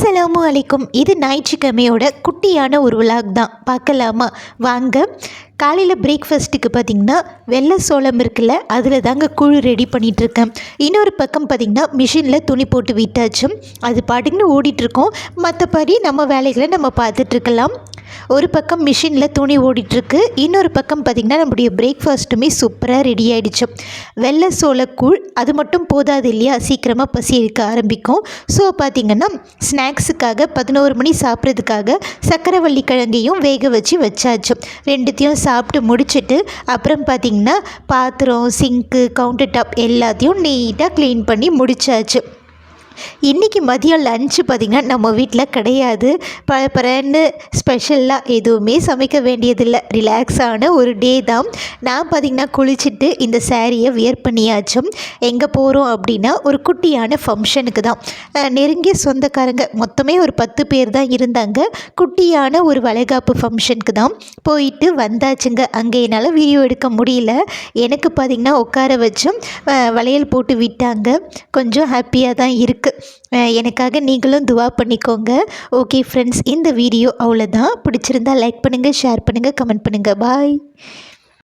அஸ்ஸலாமு அலைக்கும். இது ஞாயிற்றுக்கிழமையோட குட்டியான ஒரு விலாக் தான். பார்க்கலாமா வாங்க. காலையில் பிரேக்ஃபாஸ்ட்டுக்கு பார்த்திங்கன்னா வெள்ளை சோளம் இருக்குல்ல, அதில் தாங்க கூழ் ரெடி பண்ணிகிட்ருக்கேன். இன்னொரு பக்கம் பார்த்திங்கன்னா மிஷினில் துணி போட்டு விட்டாச்சு. அது பாட்டுக்குன்னு ஓடிட்டுருக்கோம். மற்றபடி நம்ம வேலைகளை நம்ம பார்த்துட்ருக்கலாம். ஒரு பக்கம் மிஷினில் துணி ஓடிட்டுருக்கு, இன்னொரு பக்கம் பார்த்திங்கன்னா நம்முடைய பிரேக்ஃபாஸ்ட்டுமே சூப்பராக ரெடி ஆகிடுச்சு. வெள்ளை சோளக்கூழ் அது மட்டும் போதாது இல்லையா, சீக்கிரமாக பசி எடுக்க ஆரம்பிக்கும். ஸோ பார்த்திங்கன்னா ஸ்நாக்ஸுக்காக 11 மணி சாப்பிட்றதுக்காக சக்கரவள்ளி கிழங்கையும் வேக வச்சாச்சு. ரெண்டுத்தையும் சாப்பிட்டு முடிச்சுட்டு அப்புறம் பார்த்திங்கன்னா பாத்திரம், சிங்க்கு, கவுண்டர் டாப் எல்லாத்தையும் நீட்டாக க்ளீன் பண்ணி முடிச்சாச்சு. இன்றைக்கி மதியம் லன்ச்சு பார்த்திங்கன்னா நம்ம வீட்டில் கிடையாது. பரன்னு ஸ்பெஷலாக எதுவுமே சமைக்க வேண்டியதில்லை. ரிலாக்ஸான ஒரு டே தான். நான் பார்த்திங்கன்னா குளிச்சுட்டு இந்த சாரியை வியர் பண்ணியாச்சும். எங்கே போகிறோம் அப்படின்னா ஒரு குட்டியான ஃபங்க்ஷனுக்கு தான். நெருங்கிய சொந்தக்காரங்க மொத்தமே ஒரு 10 பேர் தான் இருந்தாங்க. குட்டியான ஒரு வளைகாப்பு ஃபங்க்ஷனுக்கு தான் போயிட்டு வந்தாச்சுங்க. அங்கே என்னால் வீடியோ எடுக்க முடியல. எனக்கு பார்த்திங்கன்னா உட்கார வச்சும் வளையல் போட்டு விட்டாங்க. கொஞ்சம் ஹாப்பியாக தான் இருக்குது. எனக்காக நீங்களும் துவா பண்ணிக்கோங்க. ஓகே ஃப்ரெண்ட்ஸ், இந்த வீடியோ அவ்வளோதான். பிடிச்சிருந்தா லைக் பண்ணுங்கள், ஷேர் பண்ணுங்கள், கமெண்ட் பண்ணுங்கள். பாய்.